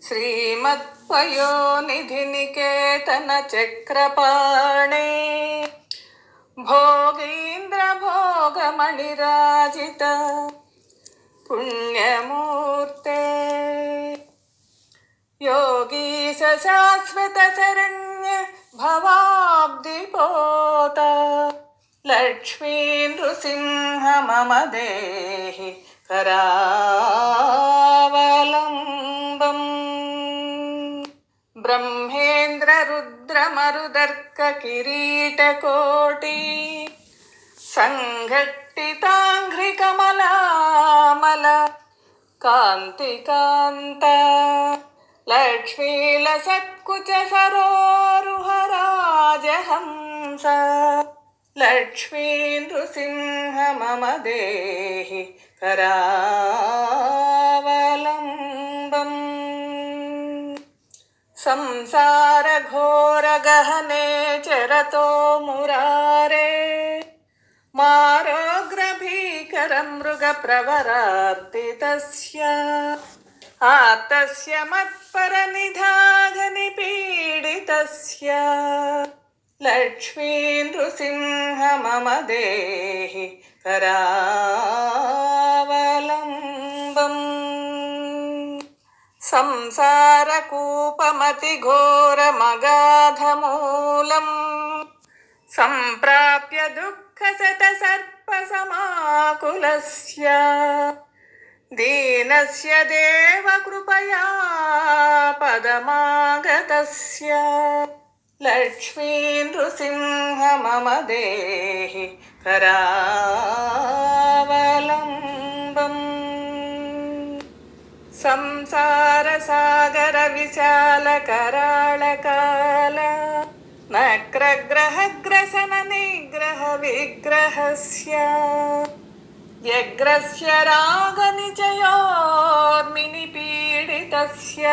श्रीमत्पयोनिधिनिकेतन चक्रपाणे भोगीन्द्रभोगमणिराजित पुण्यमूर्ते योगीश शाश्वत शरण्य भवाब्धिपोत लक्ष्मी नृसिंह मम देहि करावलम्बम् ब्रह्मेन्द्र रुद्र मरुदर्क किरीटकोटि संघट्टिताङ्घ्रिकमलामल कान्तिकान्त लक्ष्मीलसत्कुच सरोरुह राजहंस लक्ष्मी नृसिंह मम देहि करावलम्बम् संसार घोर गहने चरतो मुरारे मारोग्र भीकर मृग प्रवरार्तितस्य आर्तस्य मत्पर निधाघ निपीडितस्य लक्ष्मी नृसिंह मम देहि करावलम्बम् संसार कूपमति घोर मगाधमूलम् सम्प्राप्य दुःख शत सर्प समाकुलस्य दीनस्य देव कृपया पदमागतस्य लक्ष्मी नृसिंह मम देहि करावलम्बम् संसार सागर विशाल कराळ काल नक्रग्रह ग्रसन निग्रह विग्रहस्य व्यग्रस्य राग निचयोर्मिनि पीडितस्य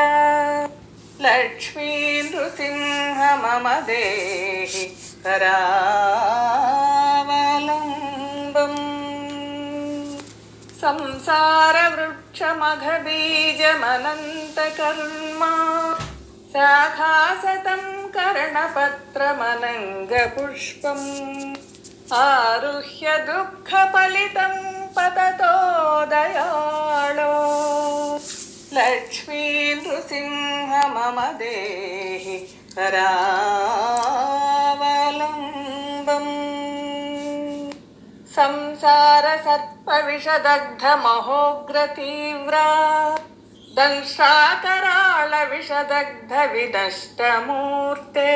लक्ष्मी नृसिंह मम देहि करावलम्बम् संसार वृक्षमघबीजमनन्त कर्म शाखासतं कर्णपत्रमनङ्गपुष्पम् आरुह्य दुःखफलितं पततो दयाळो लक्ष्मी नृसिंह मम देहि करावलम्बम् संसार सर्प विषदग्ध महोग्र तीव्रा दंशाकराळ विषदग्ध विनष्टमूर्ते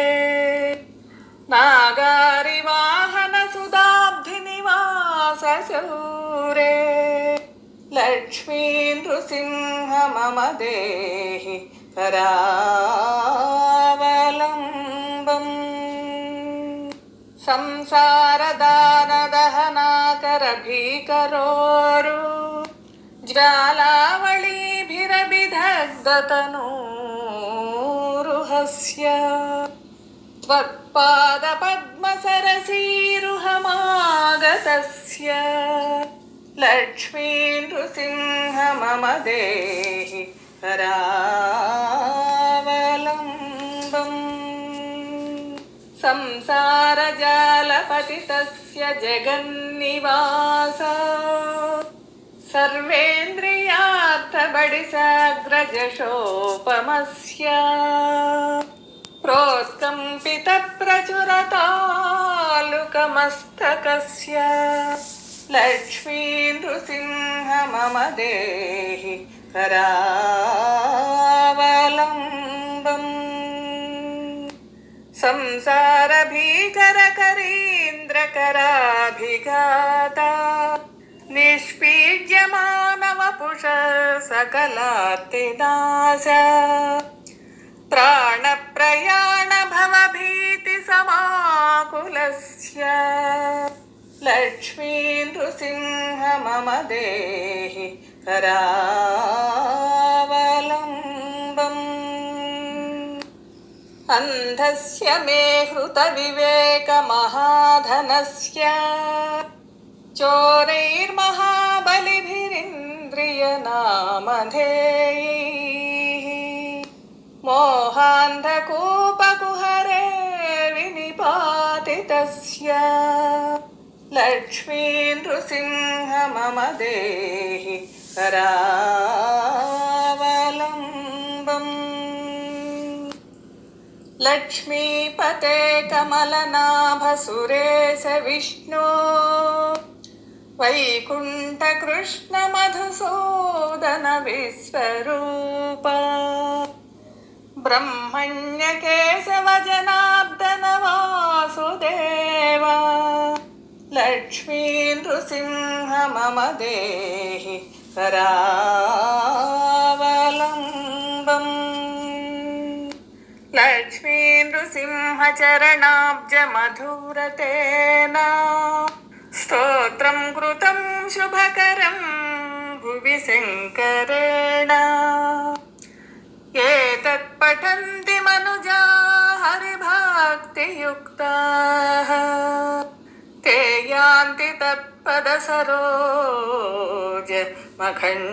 नागारि वाहन सुधाब्धि निवास शौरे लक्ष्मी नृसिंह मम देहि करावलम्बम् संसार दान दहनाकर भीकरोरु ज्वालावळीभिरभिदग्धतनूरुहस्य त्वत्पाद पद्मसरसीरुहमागतस्य लक्ष्मी नृसिंह मम देहि करावलम्बम् संसार जालपतितस्य जगन्निवास सर्वेन्द्रियार्थबडिसाग्रजशोपमस्य प्रोत्कम्पितप्रचुरतालुकमस्तकस्य लक्ष्मी नृसिंह मम देहि करावलम्बम् संसार भीकर करीन्द्र कराभिघाता निष्पीड्य मानव पुष सकलातिनाश प्राण प्रयाण भव भीति समाकुलस्य लक्ष्मी नृसिंह मम देहि करावलम्बम् अंधस्य मे हृत विवेक महाधनस्य चोरैर्महाबलिभिरिन्द्रियनामधेयैः मोहान्धकूपकुहरे विनिपातितस्य लक्ष्मी नृसिंह मम देहि करावलम्बम् लक्ष्मीपते कमलनाभ सुरेश विष्णु वैकुण्ठकृष्ण मधुसूदन विश्वरूप ब्रह्मण्यकेशव जनार्दन वासुदेव लक्ष्मी नृसिंह मम देहि करावलम्बम् लक्ष्मी नृसिंह चरणाब्ज मधुरतेन स्तोत्रं कृतं शुभकरं भुवि शङ्करेण एतत् पठन्ति मनुजा हरिभक्तियुक्ताः ते यान्ति तत्पदसरोज मखण्डरूपम्